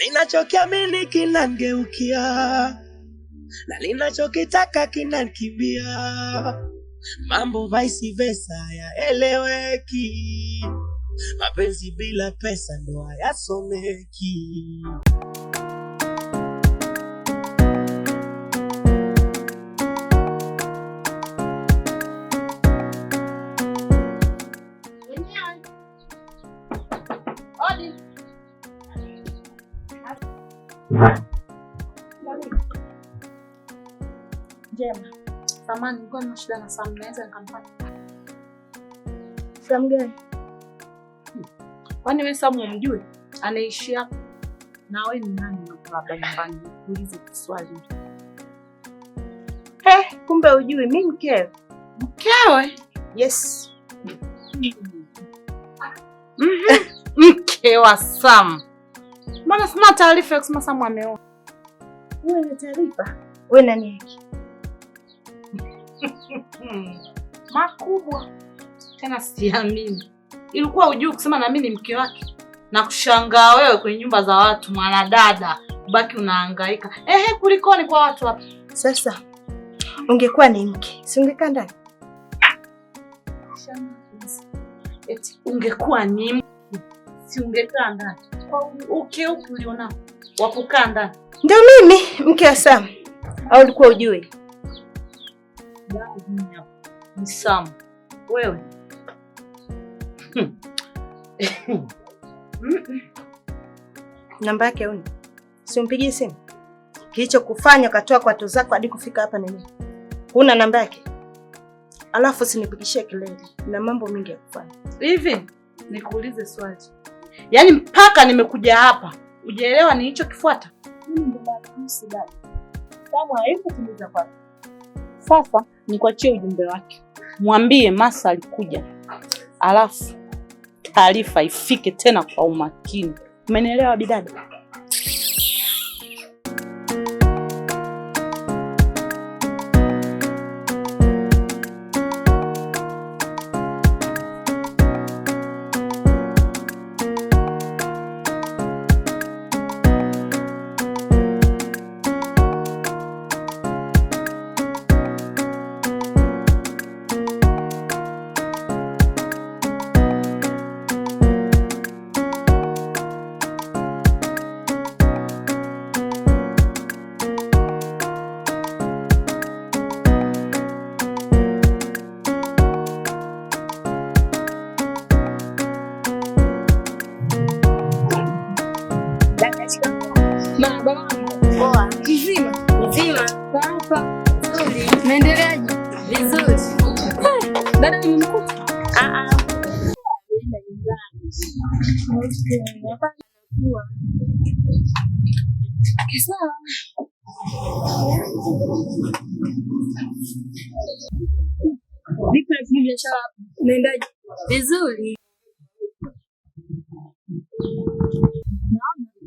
Ninachokiamini kinangeukia na ninachokitaka kinanikimbia. Mambo vice versa yaeleweki. Mapenzi bila pesa ndo hayasomeki. Jema, samani nilikuwa na shida na Sam, naweza nikampata. Sam gani? Kwani wewe Sam umjui? Anaishi hapa. Na wewe ni nani labda nyumbani? Ulize swali. Kumbe hujui mimi mkewe. Mkewe? Yes. Mke wa Sam. Mbona sina taarifa ya kusema Sam ameoa? Wewe una taarifa? Wewe nani yake? Makubwa. Tena siamini. Ilikuwa hujui kusema na mimi ni mke wake. Na kushangaa wewe kwenye nyumba za watu mwanadada, baki unahangaika. Kulikoni kwa watu hapa? Sasa ungekuwa ni mke, si ungekaa ndani? Eti ungekuwa ni mke, si ungekaa ndani? Uke uliona wa kukaa ndani. Ndio mimi mke wa Sam. Au ulikuwa hujui? Ni Sam. Wewe. Namba yake una? Si umpigie simu? Kilicho kufanya katoa kwa watu zako hadi kufika hapa nini? Huna namba yake? Alafu usinipigishie kelele. Na mambo mengi ya kufanya. Hivi nikuulize swali. Yaani mpaka nimekuja hapa, hujaelewa nilichokifuata? Mimi ndo mwanamsi dada. Kama haipo tuliza kwako. Sasa nikuachie ujumbe wake. Mwambie Masa alikuja. Alafu taarifa ifike tena kwa umakini. Umenielewa bidada? Naendeleaje? Vizuri. Dada nimekuta. Nenda nyumbani. Sawa. Vipi na biashara? Naendaje? Vizuri.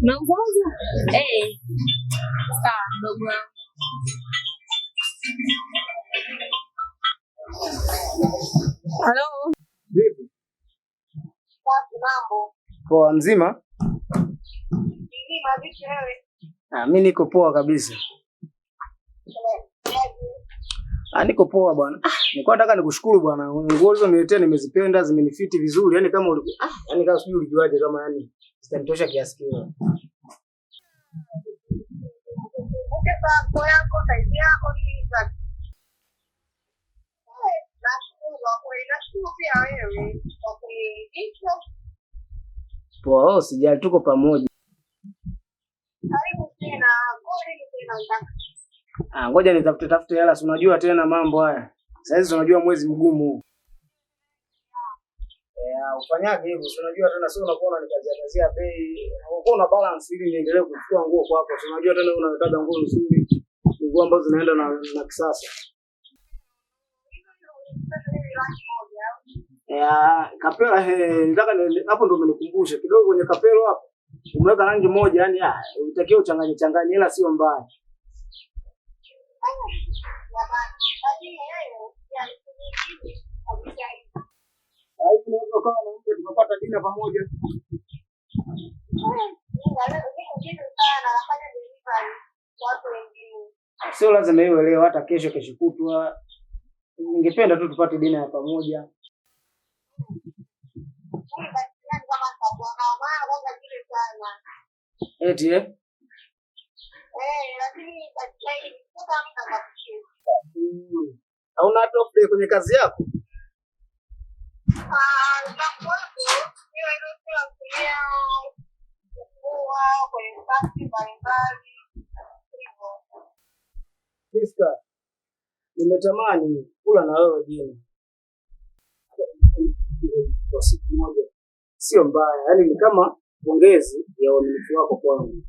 Naongoza? Sawa ndogo wangu. Hello. Vipi? Mambo. Poa mzima? Mzima vipi wewe? Mimi niko poa kabisa. Niko poa bwana. Nilikuwa nataka nikushukuru bwana. Nguo hizo niletea nimezipenda, zimenifiti vizuri. Yaani kama ulikuwa kama sijui ulijuaje kama yani zitanitosha kiasi kile. Kwa yako saidia yako ni sasa. Poa, sijali tuko pamoja. Karibu tena. Ngoja nitafute hela, si unajua tena mambo haya. Sasa unajua mwezi mgumu huu. Ufanyaje hivyo? Si unajua tena sio unakuwa unanikazia bei. Unakuwa una balance ili niendelee kuchukua nguo kwako. Si unajua tena unataka nguo nzuri. Nguo ambazo zinaenda na kisasa. Kapela nataka hapo ndo umenikumbusha kidogo kwenye kapelo hapo. Umeweka rangi moja yani unatakiwa uchanganye ila sio mbaya. dina pamoja. Sio lazima iwe leo, hata kesho, kesho kutwa. Ningependa tu tupate dina ya pamoja. Eti hauna hata off day kwenye kazi yako? Sister, nimetamani kula na wewe dina kwa siku moja. Sio mbaya, yaani ni kama pongezi ya uaminifu wako kwangu.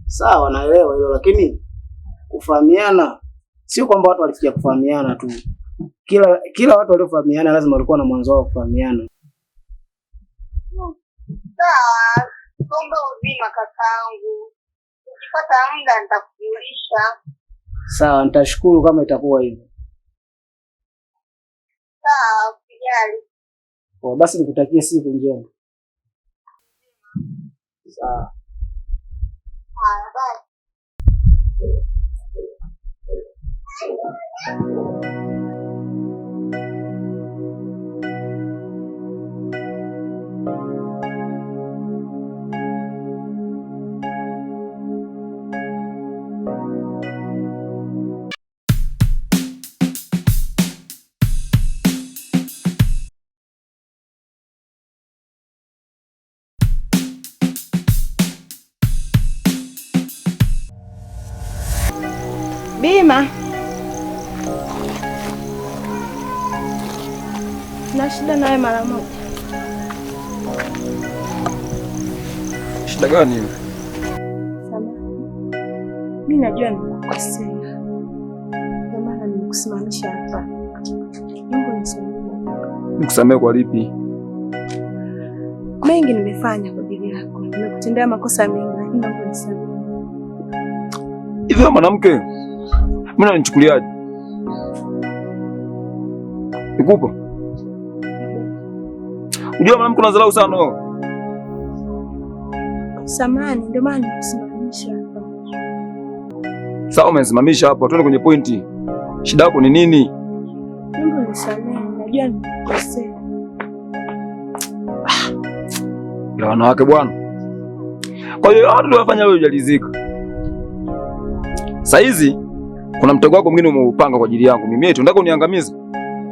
Sawa, naelewa hilo, lakini kufahamiana sio kwamba watu walifikia kufahamiana tu. Kila watu waliofahamiana lazima walikuwa na mwanzo wao kufahamiana. Sawa, komba uzima kakaangu. Ukipata muda nitakujulisha. Sawa, nitashukuru kama itakuwa hivyo. Sawa, usijali. Kwa basi nikutakie siku njema. Sawa. Bye. Bima, na shida nawe mara moja. Shida gani hiyo? Samahani, mimi najua nimekukosea, ndio maana nimekusimamisha hapa. Mungu nisamehe. Nikusamehe kwa lipi? Mengi nimefanya kwa ajili yako, nimekutendea makosa mengi, lakini Mungu nisamehe. Hivyo mwanamke, mimi nanichukuliaje? Nikupa? Unajua mwanamke unadharau sana wewe. Samahani, ndio maana nimekusimamisha hapa. Sawa, umesimamisha hapo, tuende kwenye pointi. Shida yako ni nini? Mungu nisamehe, najua nimekosea. Ya wanawake bwana. Kwa hiyo watu wafanya wewe hujalizika. Saizi kuna mtego wako mwingine umeupanga kwa ajili yangu. Mimi eti unataka uniangamize?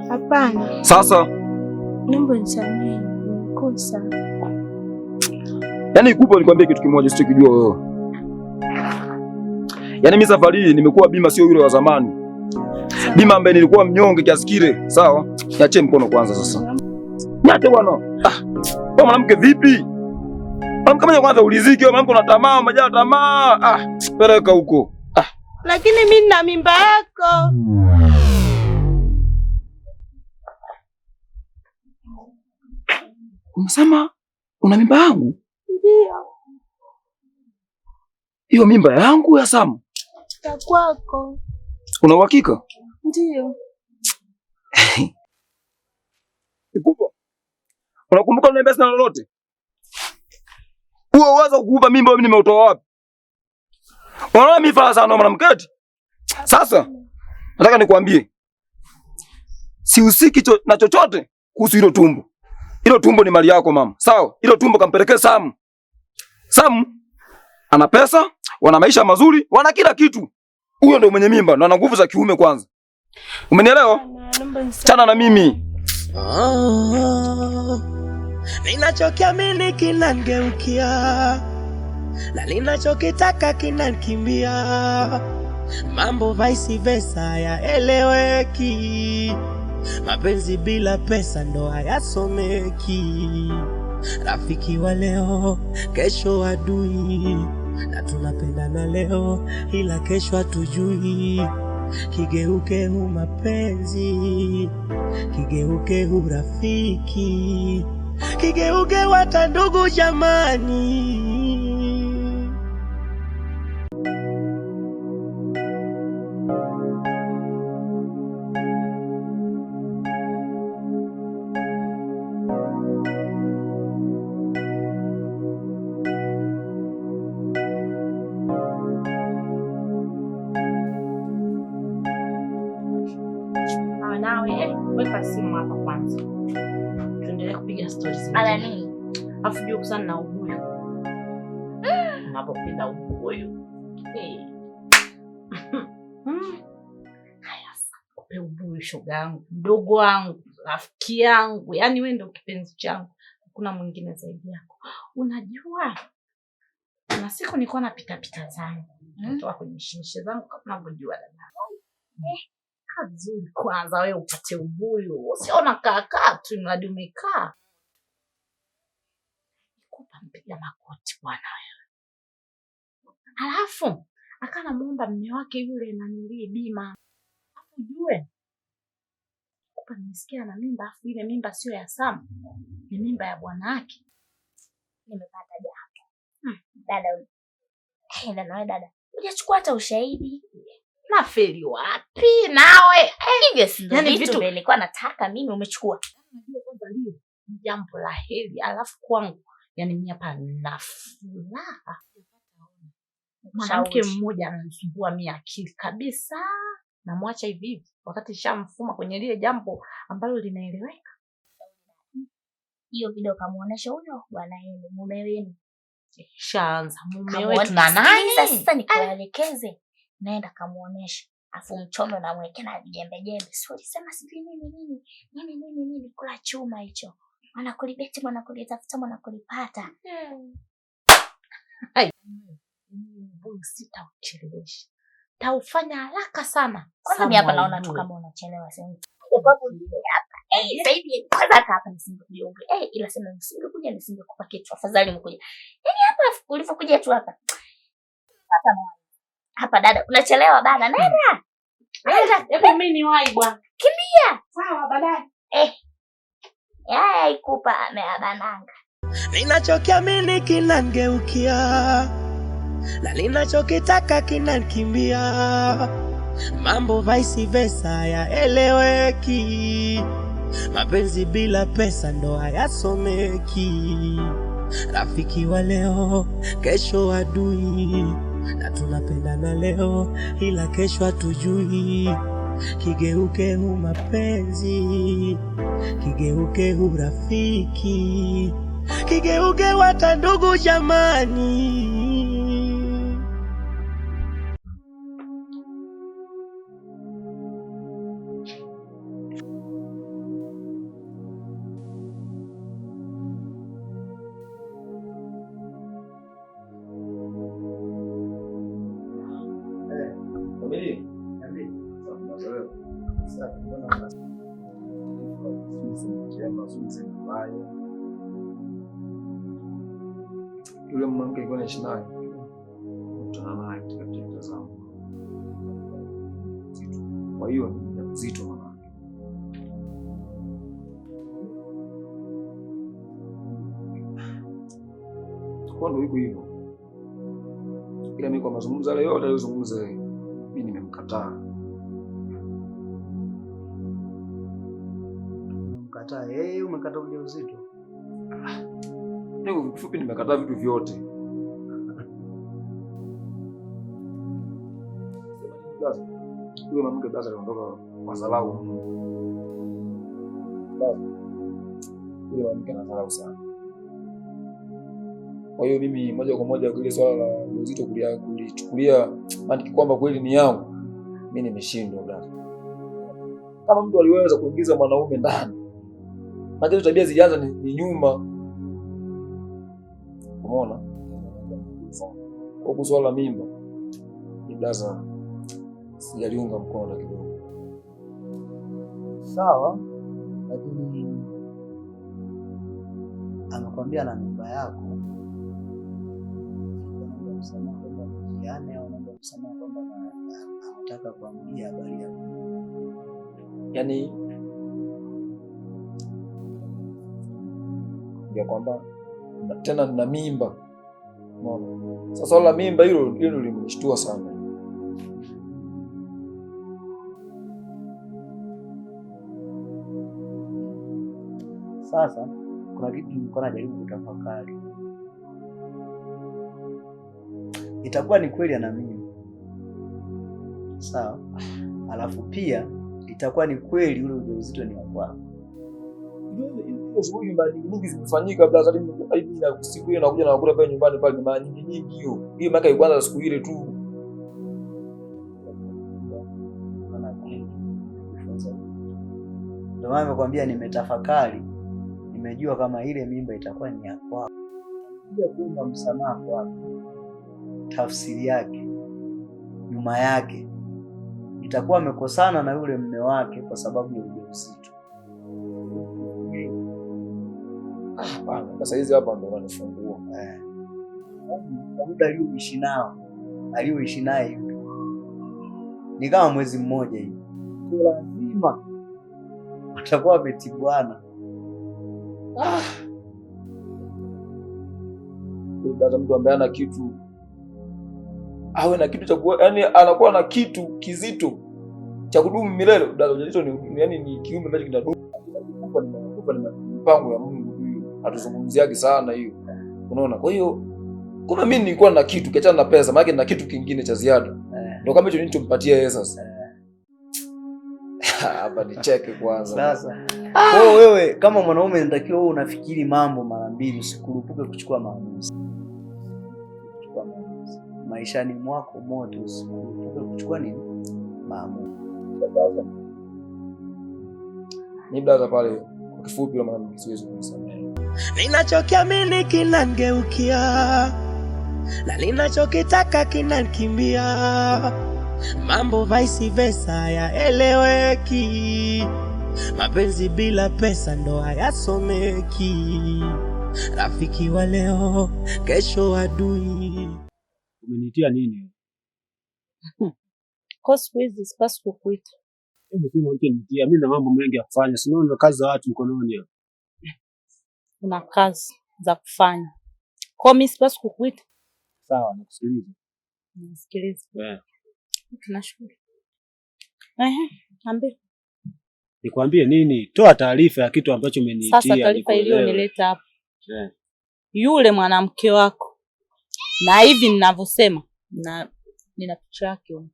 Hapana. Sasa Mungu nisamehe, nimekosa. yaani kupo nikwambie kitu kimoja sichokijua wewe. Yaani mimi safari hii nimekuwa Bima sio yule wa zamani. Bima ambaye nilikuwa mnyonge kiasi kile, sawa? Niache mkono kwanza sasa. Niache bwana. Wewe mwanamke vipi? Mwanamke mwenye kwanza uliziki, wewe mwanamke una tamaa, umejaa tamaa. Peleka huko. Lakini mimi nina mimba yako. Unasema una mimba yangu? Ndio. Hiyo mimba yangu ya Sam? Ya kwako. Una uhakika? Ndio. Ikupo. Unakumbuka uniambia sina lolote? Huo uwezo kukupa mimba mimi nimeutoa wapi? Unaona mimi fala sana mwanamketi? Sasa nataka nikwambie. Sihusiki na chochote kuhusu hilo tumbo. Hilo tumbo ni mali yako mama. Sawa? Hilo tumbo kampelekea Sam. Sam ana pesa, wana maisha mazuri, wana kila kitu. Huyo ndio mwenye mimba, na ana nguvu za kiume kwanza. Umenielewa? Chana na mimi. Ninachokiamini kinangeukia na ninachokitaka kinanikimbia. Mambo vice versa yaeleweki. Mapenzi bila pesa ndo hayasomeki. Rafiki wa leo, kesho adui. Na tunapendana leo, ila kesho hatujui. kigeuke mapenzi, kigeuke urafiki, kigeuke hata ndugu jamani. Weka simu hapa kwanza. Tuendelee kupiga stories. Ala nini? Afu juu kusana na ubuyu. Unapopenda ubuyu. Haya sasa, kupe ubuyu shoga yangu, mdogo wangu, rafiki yangu. Yaani wewe ndio kipenzi changu. Hakuna mwingine zaidi yako. Unajua? Na siku nilikuwa napita zangu. Natoka kwenye mishimishe zangu kama unavyojua dada. Kazuri kwanza wewe upate ubuyu. Usiona kaka tu mradi umekaa. Nikupa mpiga makoti bwana wewe. Alafu akana muomba mume wake yule nanili bima. Hapo ujue. Kupa nimesikia na mimba, afu ile mimba sio ya Sam. Ni mimba ya bwana wake. Nimepata jambo. Dada. Hujachukua hata ushahidi. Na feli wapi nawe? Hivyo si ndio vitu nilikuwa nataka mimi umechukua. Unajua kwanza ndio jambo la heri, alafu kwangu yani mimi hapa na furaha. Mwanamke mmoja ananisumbua mimi akili kabisa. Namwacha hivi hivi wakati shamfuma kwenye lile jambo ambalo linaeleweka. Hiyo video kamuonesha huyo bwana yenu mume wenu. Shaanza mume wetu na nani? Sasa nikuelekeze. Naenda kamuonesha. Afu mchome na mweke na jembe. Sio sema sijui nini kula chuma hicho. Maana kulibeti mwana kulitafuta mwana kulipata. Hai. Mbona sitauchelewesha. Taufanya haraka sana. Kwanza mimi hapa naona tu kama unachelewa sasa. Sababu ndio hapa. Sasa hivi kwanza hapa nisingekuja. Ila sema nisingekuja nisingekupa kitu. Afadhali mkuja. Yaani hapa ulivyokuja tu hapa. Hapa dada, unachelewa bana. Nenda. Hebu mimi ni wai bwana. Kimbia. Sawa baadaye. Yaya ikupa ameabananga. Ninachokiamini kinangeukia na ninachokitaka kinakimbia. Mambo vice versa yaeleweki. Mapenzi bila pesa ndo hayasomeki. Rafiki wa leo, kesho adui. Na tunapendana leo ila kesho hatujui. Kigeuke mapenzi, kigeuke urafiki, kigeuke hata ndugu jamani. Yule mwanamke alikuwa anaishi naye. Mtana naye katika tekta zangu. Kwa hiyo ni mzito mwanamke. Kwa ndo iko hivyo. Ila mimi kwa mazungumzo yale yote aliyozungumza mimi nimemkataa. Umekataa yeye, umekataa ujauzito. Niko kifupi nimekataa vitu vyote. Yule mwanamke basi aliondoka kwa salau. Yule mwanamke ana salau sana. Kwa hiyo mimi moja kwa moja kile swala la ujauzito kulichukulia mantiki kwamba kweli ni yangu, mimi nimeshindwa bwana. Kama mtu aliweza kuingiza mwanaume ndani, na hizo tabia zilianza ni nyuma. Umeona? Kwa swala la mimba ni blaza sijaliunga mkono kidogo. Sawa, lakini anakuambia na mimba yako. Unaomba kusema kwamba mjiane au unaomba kusema kwamba nataka kuambia habari yako. Yaani ya kwamba tena nina mimba. Unaona? Sasa la mimba hilo limenishtua sana. Sasa kuna kitu nilikuwa najaribu kutafakari. Itakuwa ni kweli ana mimba. Sawa? Alafu pia itakuwa ni kweli ule ujauzito ni wako. Hiyo shughuli nyingi zimefanyika bila hata mimi na siku hiyo nakuja na nakula pale nyumbani pale mara nyingi hiyo. Hiyo miaka ya kwanza siku ile tu. Ndio maana nimekwambia nimetafakari. Nimejua kama ile mimba itakuwa ni ya kwako. Kuja kuomba msamaha kwako. Tafsiri yake nyuma yake itakuwa amekosana na yule mume wake kwa sababu ya ujauzito. Bana, sasa hizi hapa ndo wananifungua. Muda alioishi naye hivi ni kama mwezi mmoja hivi. Lazima atakuwa ametibwana. Ndio mtu ambaye ana kitu awe na kitu cha yaani anakuwa na kitu kizito cha kudumu milele. Ujauzito ni yaani ni kiumbe ambacho kinadumu. Kufa ni mpango ya Mungu hiyo. Hatuzungumziagi sana hiyo. Unaona? Kwa hiyo kuna mimi nilikuwa na kitu kiachana na pesa, maana na kitu kingine cha ziada. Ndio kama hicho nilichompatia yeye sasa. Hapa nicheke kwanza. Sasa. Wewe kama mwanaume unatakiwa wewe unafikiri mambo mara mbili, usikurupuke kuchukua maamuzi. Maishani mwako moto, usikurupuke kuchukua nini? Maamuzi. Ni dada pale kwa kifupi maana siwezi kumsamehe. Ninachokiamini kinangeukia na ninachokitaka kinanikimbia. Mambo vice versa yaeleweki. Mapenzi bila pesa ndo hayasomeki. Rafiki wa leo, kesho adui. Umenitia nini? Kwa siku hizi sipaswi kukuita. Hebu sema unitia. Mimi na mambo mengi ya kufanya. Sina na kazi za watu mkononi hapa. Una kazi za kufanya. Kwa mimi sipaswi kukuita. Sawa, nakusikiliza. Nasikiliza. Tunashukuru. Niambie. Nikwambie nini? Toa taarifa ya kitu ambacho umeniitia. Sasa taarifa iliyonileta hapa. Yule mwanamke wako. Na hivi ninavyosema na nina picha yake huko.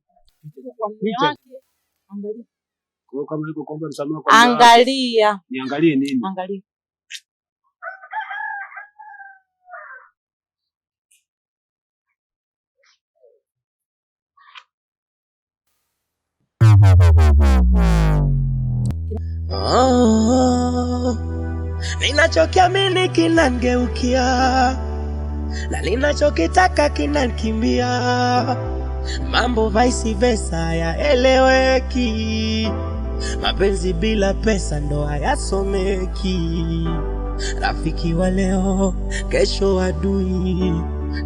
Angalia. Kwa kama niko kuomba msamaha kwa angalia. Niangalie nini? Angalia. Ninachokiamini kinangeukia na ninachokitaka kinanikimbia. Mambo vice versa yaeleweki. Mapenzi bila pesa ndo hayasomeki. Rafiki wa leo, kesho adui.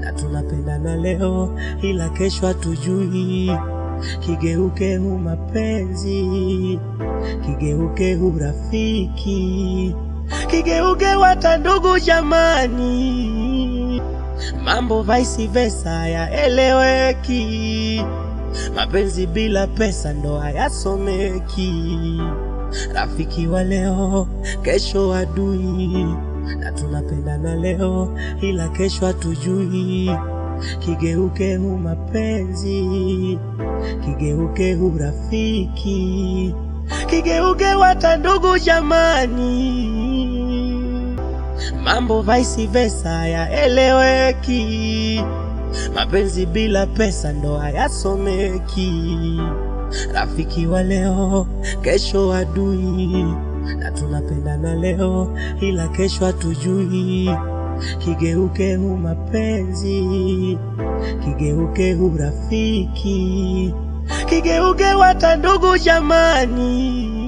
Na tunapendana leo ila kesho hatujui. Kigeuke hu mapenzi, kigeuke hu rafiki, kigeuke hata ndugu jamani. Mambo vice versa yaeleweki. Mapenzi bila pesa ndo hayasomeki. Rafiki wa leo, kesho adui. Na tunapendana leo ila kesho hatujui. Kigeuke hu mapenzi, kigeuke hu rafiki, kigeuke hata ndugu jamani. Mambo vice versa yaeleweki. Mapenzi bila pesa ndo hayasomeki. Rafiki wa leo, kesho adui. Na tunapendana leo ila kesho hatujui. Kigeuke hu mapenzi, kigeuke hu rafiki, kigeuke hata ndugu jamani.